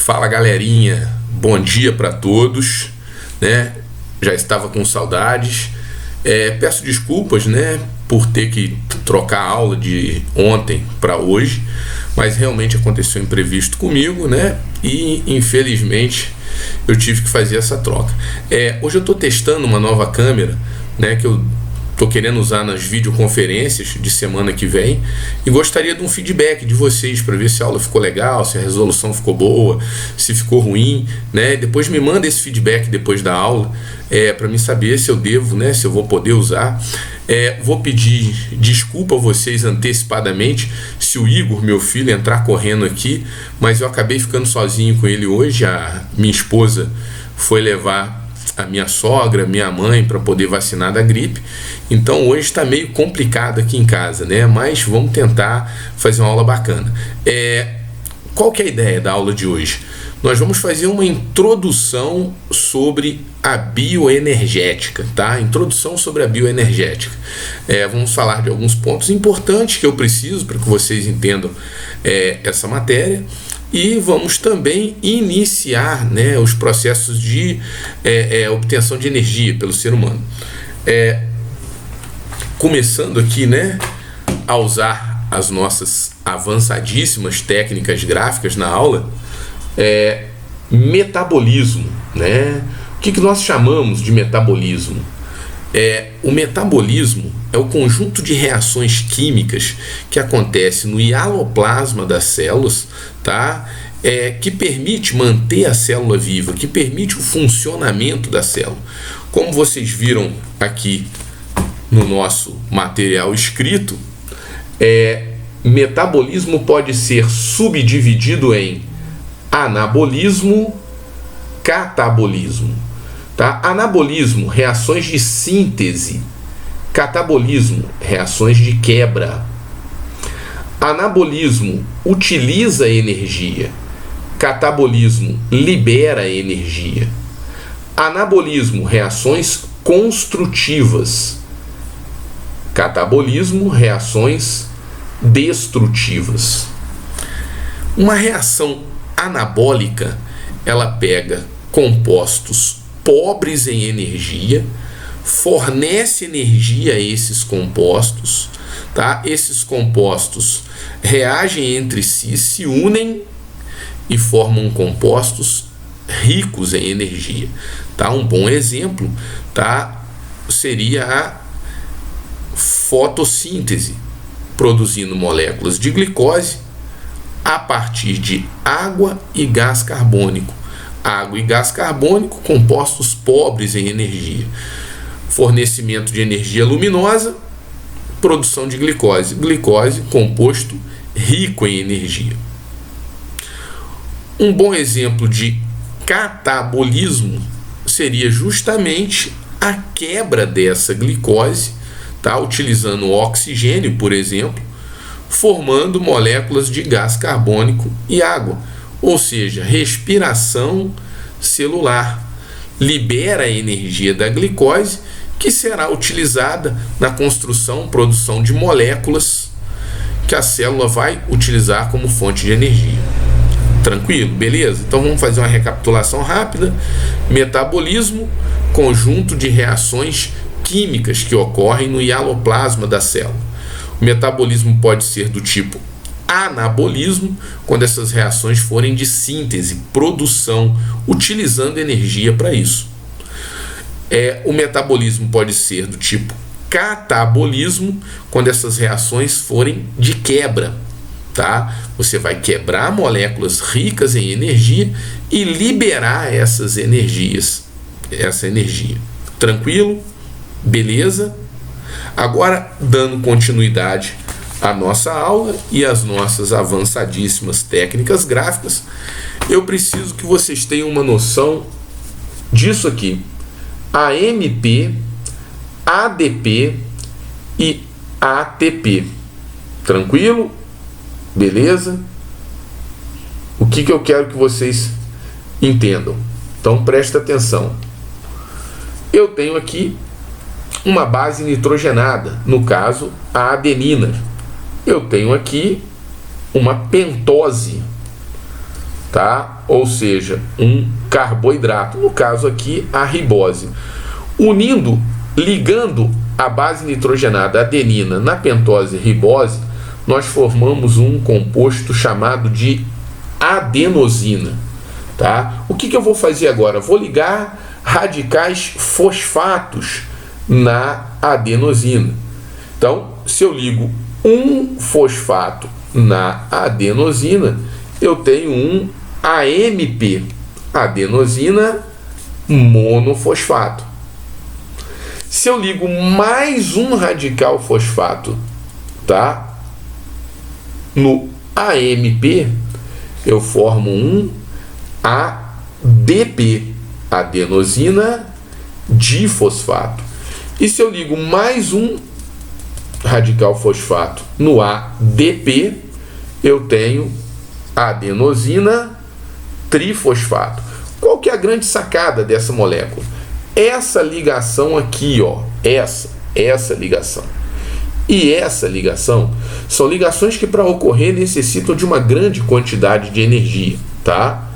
Fala galerinha, bom dia para todos, né? Já estava com saudades, peço desculpas, né, por ter que trocar a aula de ontem para hoje, mas realmente aconteceu um imprevisto comigo, né? E infelizmente eu tive que fazer essa troca. Hoje eu estou testando uma nova câmera, né, que eu estou querendo usar nas videoconferências de semana que vem e gostaria de um feedback de vocês para ver se a aula ficou legal, se a resolução ficou boa, se ficou ruim, né? Depois me manda esse feedback depois da aula, para mim saber se eu devo, né, se eu vou poder usar. Vou pedir desculpa a vocês antecipadamente se o Igor, meu filho, entrar correndo aqui, mas eu acabei ficando sozinho com ele hoje. A minha esposa foi levar a minha sogra, minha mãe, para poder vacinar da gripe. Então hoje está meio complicado aqui em casa, né? Mas vamos tentar fazer uma aula bacana. Qual que é a ideia da aula de hoje? Nós vamos fazer uma introdução sobre a bioenergética, tá? Introdução sobre a bioenergética. Vamos falar de alguns pontos importantes que eu preciso para que vocês entendam essa matéria. E vamos também iniciar, né, os processos de obtenção de energia pelo ser humano. Começando aqui, né, a usar as nossas avançadíssimas técnicas gráficas na aula. Metabolismo, né? O que nós chamamos de metabolismo? O metabolismo é o conjunto de reações químicas que acontece no hialoplasma das células, tá? Que permite manter a célula viva, que permite o funcionamento da célula. Como vocês viram aqui no nosso material escrito, metabolismo pode ser subdividido em anabolismo, catabolismo. Tá? Anabolismo, reações de síntese. Catabolismo, reações de quebra. Anabolismo utiliza energia. Catabolismo libera energia. Anabolismo, reações construtivas. Catabolismo, reações destrutivas. Uma reação anabólica, ela pega compostos pobres em energia, fornece energia a esses compostos, tá? Esses compostos reagem entre si, se unem e formam compostos ricos em energia, tá? Um bom exemplo, tá, seria a fotossíntese, produzindo moléculas de glicose a partir de água e gás carbônico. Água e gás carbônico, compostos pobres em energia. Fornecimento de energia luminosa, produção de glicose. Glicose, composto rico em energia. Um bom exemplo de catabolismo seria justamente a quebra dessa glicose, tá? Utilizando o oxigênio, por exemplo, formando moléculas de gás carbônico e água. Ou seja, respiração celular libera a energia da glicose, que será utilizada na construção, produção de moléculas que a célula vai utilizar como fonte de energia. Tranquilo? Beleza? Então vamos fazer uma recapitulação rápida. Metabolismo, conjunto de reações químicas que ocorrem no hialoplasma da célula. O metabolismo pode ser do tipo anabolismo, quando essas reações forem de síntese, produção, utilizando energia para isso. O metabolismo pode ser do tipo catabolismo, quando essas reações forem de quebra, tá? Você vai quebrar moléculas ricas em energia e liberar essa energia. Tranquilo? Beleza? Agora, dando continuidade à nossa aula e às nossas avançadíssimas técnicas gráficas, eu preciso que vocês tenham uma noção disso aqui. AMP, ADP e ATP. Tranquilo? Beleza? O que eu quero que vocês entendam? Então presta atenção. Eu tenho aqui uma base nitrogenada, no caso a adenina. Eu tenho aqui uma pentose, tá? Ou seja, um carboidrato, no caso aqui a ribose. Ligando a base nitrogenada adenina na pentose ribose, nós formamos um composto chamado de adenosina, tá? O que eu vou fazer agora? Vou ligar radicais fosfatos na adenosina. Então, se eu ligo um fosfato na adenosina, eu tenho um AMP, adenosina monofosfato. Se eu ligo mais um radical fosfato, tá, no AMP, eu formo um ADP, adenosina difosfato. E se eu ligo mais um radical fosfato no ADP, eu tenho adenosina trifosfato. Qual que é a grande sacada dessa molécula? Essa ligação aqui, ó, essa ligação. E essa ligação são ligações que, para ocorrer, necessitam de uma grande quantidade de energia, tá?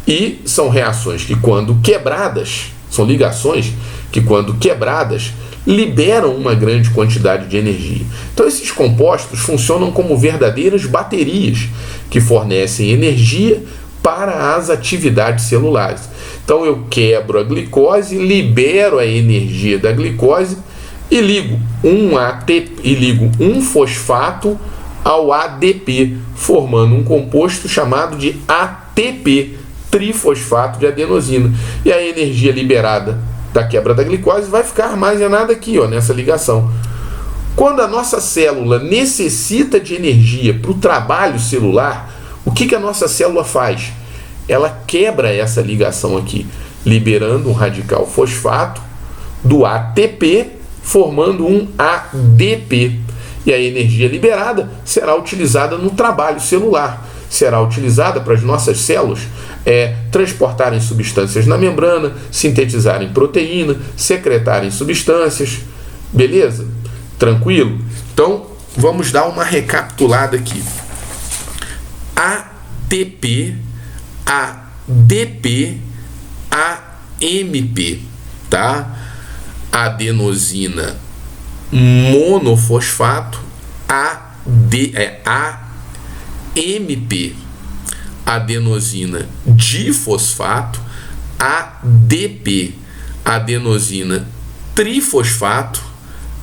E são reações que, quando quebradas, são ligações que, quando quebradas, liberam uma grande quantidade de energia. Então, esses compostos funcionam como verdadeiras baterias que fornecem energia para as atividades celulares. Então, eu quebro a glicose, libero a energia da glicose e ligo um fosfato ao ADP, formando um composto chamado de ATP, trifosfato de adenosina. E a energia liberada da quebra da glicose vai ficar armazenada aqui, ó, nessa ligação. Quando a nossa célula necessita de energia para o trabalho celular, o que a nossa célula faz? Ela quebra essa ligação aqui, liberando um radical fosfato do ATP, formando um ADP. E a energia liberada será utilizada no trabalho celular. Será utilizada para as nossas células transportarem substâncias na membrana, sintetizarem proteína, secretarem substâncias. Beleza? Tranquilo? Então, vamos dar uma recapitulada aqui. ATP, ADP, AMP, tá? Adenosina monofosfato, AMP, adenosina difosfato, ADP, adenosina trifosfato,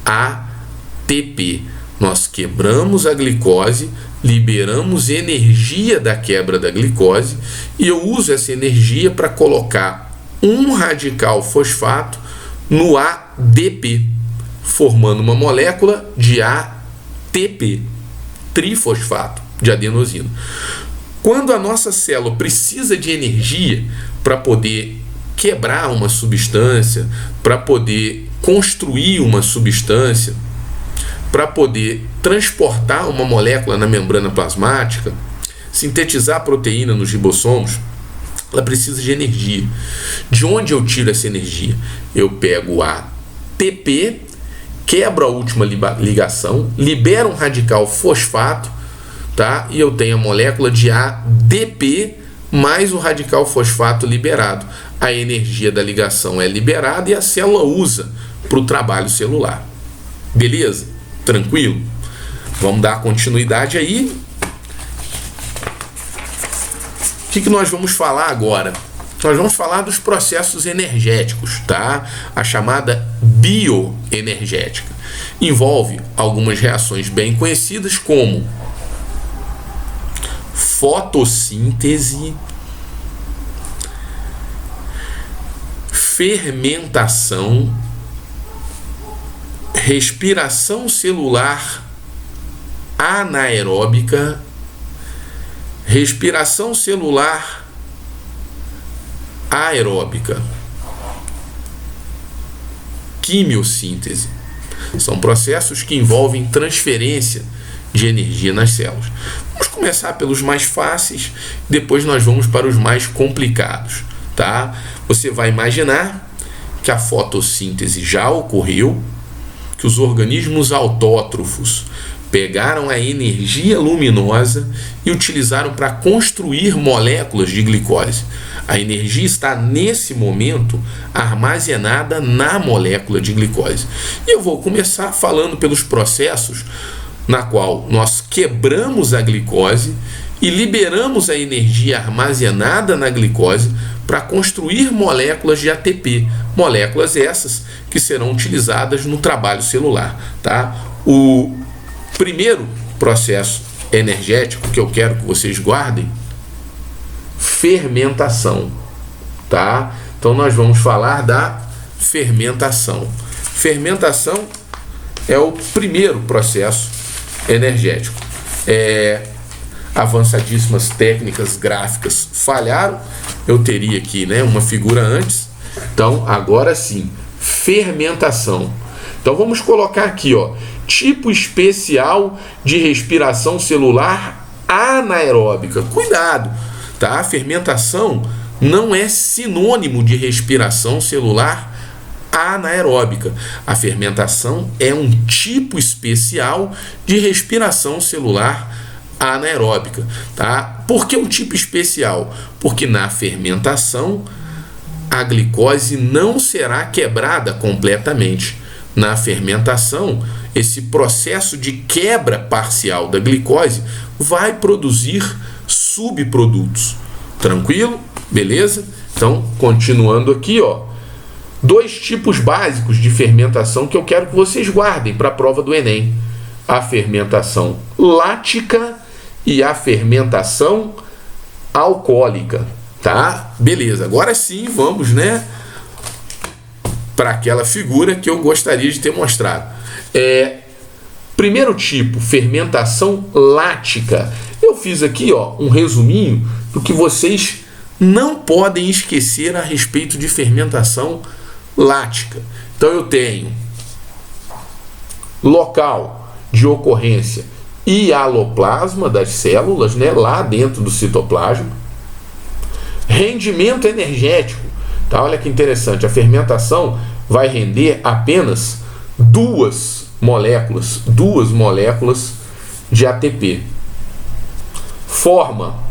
ATP. Nós quebramos a glicose, liberamos energia da quebra da glicose e eu uso essa energia para colocar um radical fosfato no ADP, formando uma molécula de ATP, trifosfato de adenosina. Quando a nossa célula precisa de energia para poder quebrar uma substância, para poder construir uma substância, para poder transportar uma molécula na membrana plasmática, sintetizar proteína nos ribossomos, ela precisa de energia. De onde eu tiro essa energia? Eu pego a ATP, quebro a última ligação, libero um radical fosfato, tá? E eu tenho a molécula de ADP mais o radical fosfato liberado. A energia da ligação é liberada e a célula usa para o trabalho celular. Beleza? Tranquilo? Vamos dar continuidade aí. O que nós vamos falar agora? Nós vamos falar dos processos energéticos, tá? A chamada bioenergética. Envolve algumas reações bem conhecidas como fotossíntese, fermentação, respiração celular anaeróbica, respiração celular aeróbica, quimiossíntese. São processos que envolvem transferência de energia nas células. Vamos começar pelos mais fáceis, depois nós vamos para os mais complicados, tá? Você vai imaginar que a fotossíntese já ocorreu, que os organismos autótrofos pegaram a energia luminosa e utilizaram para construir moléculas de glicose. A energia está, nesse momento, armazenada na molécula de glicose. E eu vou começar falando pelos processos na qual nós quebramos a glicose e liberamos a energia armazenada na glicose para construir moléculas de ATP. Moléculas essas que serão utilizadas no trabalho celular, tá? O primeiro processo energético que eu quero que vocês guardem, fermentação, tá? Então nós vamos falar da fermentação. Fermentação é o primeiro processo energético. Avançadíssimas técnicas gráficas falharam. Eu teria aqui, né, uma figura antes. Então agora sim, fermentação. Então vamos colocar aqui, ó, tipo especial de respiração celular anaeróbica. Cuidado, tá? A fermentação não é sinônimo de respiração celular anaeróbica. A fermentação é um tipo especial de respiração celular anaeróbica, tá? Por que um tipo especial? Porque na fermentação a glicose não será quebrada completamente. Na fermentação, esse processo de quebra parcial da glicose vai produzir subprodutos. Tranquilo? Beleza? Então, continuando aqui, ó, 2 tipos básicos de fermentação que eu quero que vocês guardem para a prova do Enem: a fermentação lática e a fermentação alcoólica, tá? Beleza, agora sim vamos, né, para aquela figura que eu gostaria de ter mostrado. Primeiro tipo, fermentação lática. Eu fiz aqui, ó, um resuminho do que vocês não podem esquecer a respeito de fermentação lática. Então eu tenho local de ocorrência hialoplasma das células, né, lá dentro do citoplasma. Rendimento energético, tá? Olha que interessante, a fermentação vai render apenas duas moléculas de ATP. Forma: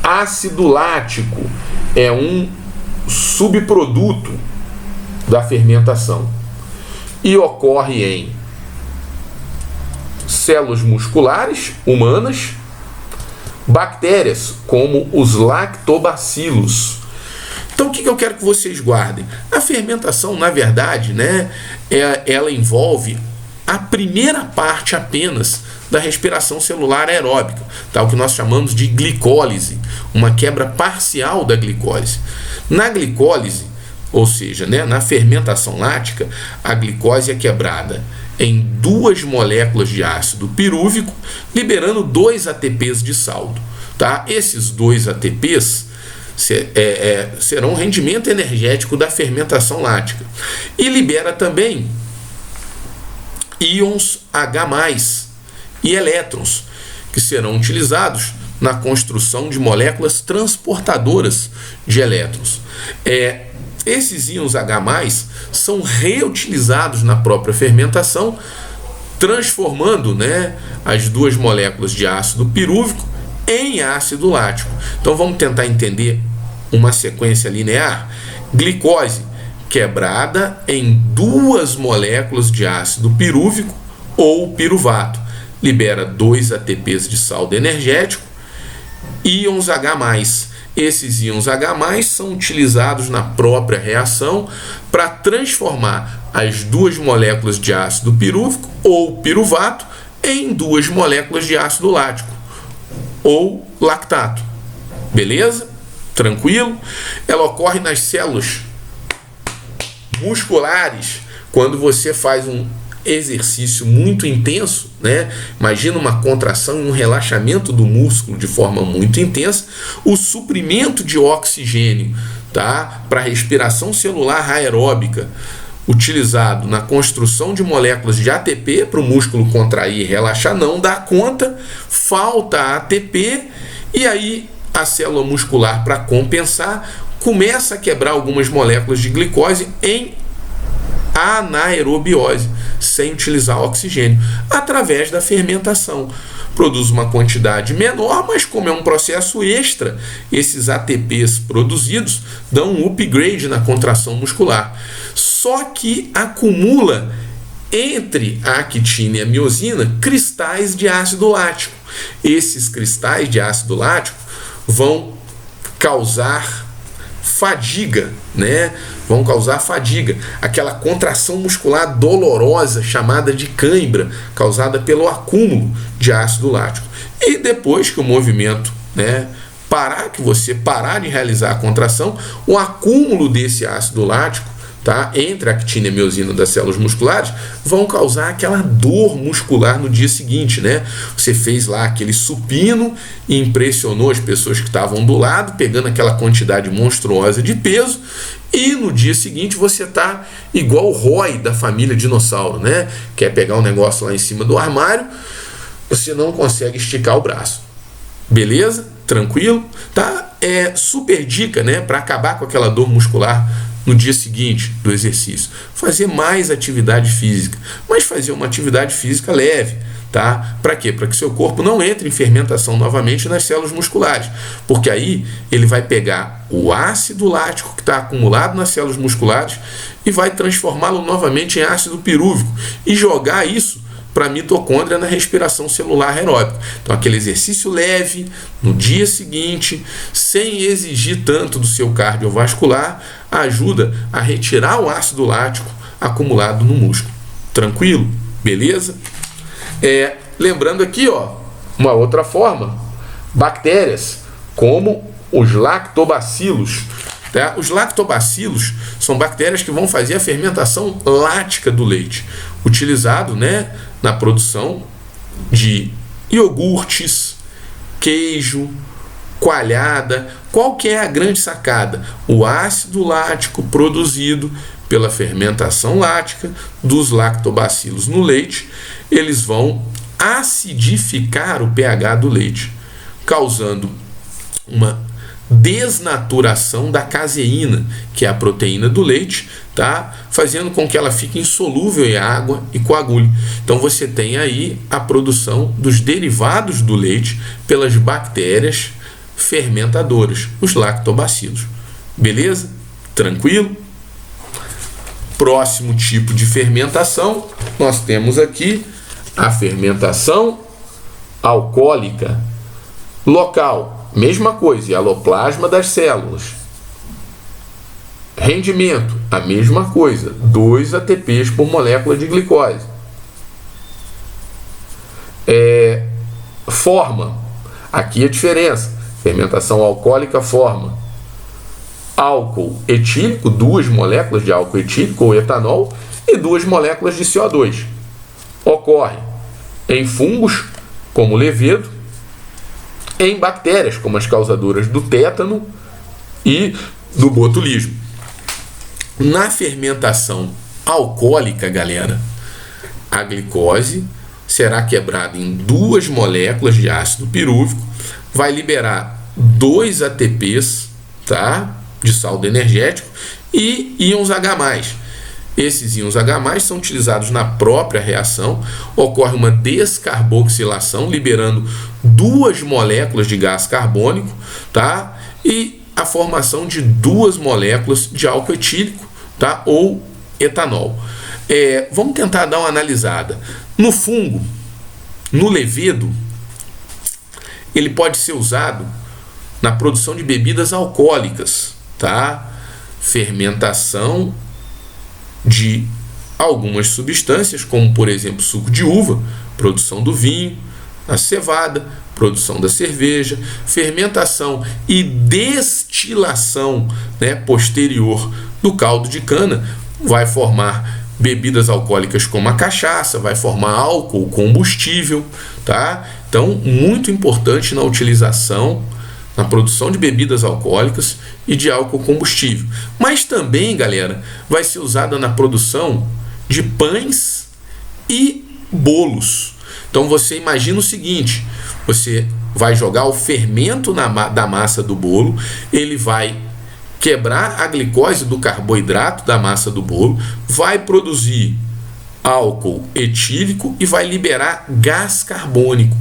ácido lático é um subproduto da fermentação e ocorre em células musculares humanas, bactérias como os lactobacilos. Então o que eu quero que vocês guardem? A fermentação, na verdade, né, ela envolve a primeira parte apenas da respiração celular aeróbica, tá? O que nós chamamos de glicólise, uma quebra parcial da glicose. Na glicólise, ou seja, né, na fermentação lática, a glicose é quebrada em 2 moléculas de ácido pirúvico, liberando 2 ATPs de saldo, tá? Esses 2 ATPs serão o rendimento energético da fermentação lática. E libera também íons H+, e elétrons, que serão utilizados na construção de moléculas transportadoras de elétrons. Esses íons H+, são reutilizados na própria fermentação, transformando, né, as 2 moléculas de ácido pirúvico em ácido lático. Então vamos tentar entender uma sequência linear. Glicose quebrada em 2 moléculas de ácido pirúvico ou piruvato, libera 2 ATPs de saldo energético, íons H+. Esses íons H+ são utilizados na própria reação para transformar as 2 moléculas de ácido pirúvico ou piruvato em 2 moléculas de ácido lático ou lactato. Beleza? Tranquilo? Ela ocorre nas células musculares quando você faz um exercício muito intenso, né? Imagina uma contração e um relaxamento do músculo de forma muito intensa. O suprimento de oxigênio, tá, para respiração celular aeróbica, utilizado na construção de moléculas de ATP para o músculo contrair e relaxar, não dá conta, falta ATP, e aí a célula muscular, para compensar, começa a quebrar algumas moléculas de glicose em anaerobiose, sem utilizar oxigênio, através da fermentação. Produz uma quantidade menor, mas como é um processo extra, esses ATPs produzidos dão um upgrade na contração muscular. Só que acumula entre a actina e a miosina cristais de ácido lático. Esses cristais de ácido lático vão causar fadiga, né? Vão causar fadiga, aquela contração muscular dolorosa chamada de cãibra, causada pelo acúmulo de ácido lático. E depois que o movimento, né, que você parar de realizar a contração, o acúmulo desse ácido lático, tá, entre a actina e a miosina das células musculares, vão causar aquela dor muscular no dia seguinte, né? Você fez lá aquele supino e impressionou as pessoas que estavam do lado, pegando aquela quantidade monstruosa de peso, e no dia seguinte você tá igual o Roy da família dinossauro, né? Quer pegar um negócio lá em cima do armário, você não consegue esticar o braço. Beleza? Tranquilo? Tá? É super dica, né, para acabar com aquela dor muscular no dia seguinte do exercício. Fazer mais atividade física, mas fazer uma atividade física leve, tá? Para quê? Para que seu corpo não entre em fermentação novamente nas células musculares, porque aí ele vai pegar o ácido lático que está acumulado nas células musculares e vai transformá-lo novamente em ácido pirúvico e jogar isso para a mitocôndria na respiração celular aeróbica. Então, aquele exercício leve, no dia seguinte, sem exigir tanto do seu cardiovascular, ajuda a retirar o ácido lático acumulado no músculo. Tranquilo? Beleza? Lembrando aqui, ó, uma outra forma, bactérias, como os lactobacilos. Tá? Os lactobacilos são bactérias que vão fazer a fermentação lática do leite, utilizado, né, na produção de iogurtes, queijo, coalhada. Qual que é a grande sacada? O ácido lático produzido pela fermentação lática dos lactobacilos no leite, eles vão acidificar o pH do leite, causando uma desnaturação da caseína, que é a proteína do leite, tá? Fazendo com que ela fique insolúvel em água e coagule. Então você tem aí a produção dos derivados do leite pelas bactérias fermentadoras, os lactobacilos. Beleza? Tranquilo? Próximo tipo de fermentação, nós temos aqui a fermentação alcoólica local. Mesma coisa, aloplasma das células. Rendimento, a mesma coisa, 2 ATPs por molécula de glicose. Forma, aqui a diferença, fermentação alcoólica forma álcool etílico, 2 moléculas de álcool etílico ou etanol e 2 moléculas de CO2. Ocorre em fungos, como o levedo, em bactérias, como as causadoras do tétano e do botulismo. Na fermentação alcoólica, galera, a glicose será quebrada em 2 moléculas de ácido pirúvico, vai liberar 2 ATPs, tá, de saldo energético e íons H+. Esses íons H+, são utilizados na própria reação, ocorre uma descarboxilação, liberando 2 moléculas de gás carbônico, tá? E a formação de 2 moléculas de álcool etílico, tá? Ou etanol. Vamos tentar dar uma analisada. No fungo, no levedo, ele pode ser usado na produção de bebidas alcoólicas, tá? Fermentação de algumas substâncias, como por exemplo suco de uva, produção do vinho, a cevada, produção da cerveja, fermentação e destilação, né, posterior do caldo de cana, vai formar bebidas alcoólicas como a cachaça, vai formar álcool combustível, tá? Então, muito importante na utilização, na produção de bebidas alcoólicas e de álcool combustível. Mas também, galera, vai ser usada na produção de pães e bolos. Então você imagina o seguinte, você vai jogar o fermento da massa do bolo, ele vai quebrar a glicose do carboidrato da massa do bolo, vai produzir álcool etílico e vai liberar gás carbônico.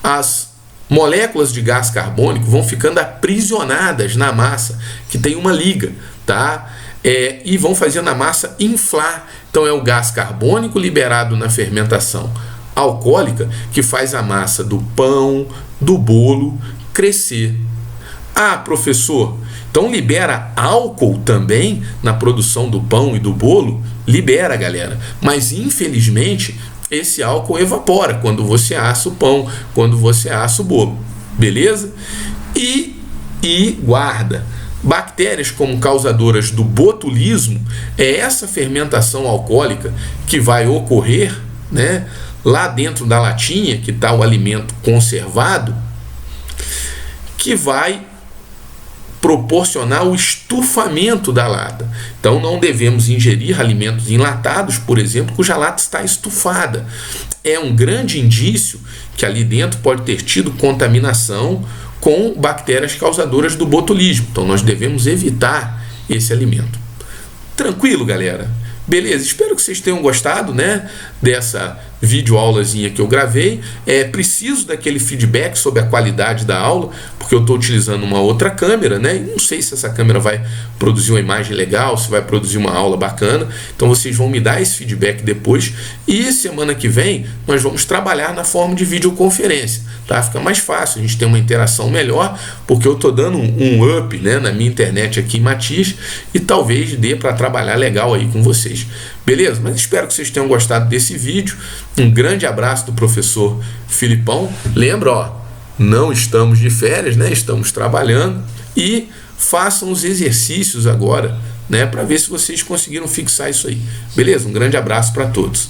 As moléculas de gás carbônico vão ficando aprisionadas na massa, que tem uma liga, tá? E vão fazendo a massa inflar. Então é o gás carbônico liberado na fermentação alcoólica que faz a massa do pão, do bolo crescer. Ah, professor, então libera álcool também na produção do pão e do bolo? Libera, galera. Mas infelizmente esse álcool evapora quando você assa o pão, quando você assa o bolo. Beleza? E guarda. Bactérias como causadoras do botulismo é essa fermentação alcoólica que vai ocorrer, né, lá dentro da latinha, que está o alimento conservado, que vai proporcionar o estufamento da lata. Então não devemos ingerir alimentos enlatados, por exemplo, cuja lata está estufada. É um grande indício que ali dentro pode ter tido contaminação com bactérias causadoras do botulismo. Então nós devemos evitar esse alimento. Tranquilo, galera? Beleza, espero que vocês tenham gostado, né, dessa videoaulazinha que eu gravei. Preciso daquele feedback sobre a qualidade da aula, porque eu estou utilizando uma outra câmera, né, e não sei se essa câmera vai produzir uma imagem legal, se vai produzir uma aula bacana. Então vocês vão me dar esse feedback depois, e semana que vem nós vamos trabalhar na forma de videoconferência, tá? Fica mais fácil, a gente tem uma interação melhor, porque eu estou dando um up, né, na minha internet aqui em Matias, e talvez dê para trabalhar legal aí com vocês. Beleza? Mas espero que vocês tenham gostado desse vídeo. Um grande abraço do professor Filipão. Lembra, ó, não estamos de férias, né? Estamos trabalhando, e façam os exercícios agora, né, para ver se vocês conseguiram fixar isso aí. Beleza? Um grande abraço para todos.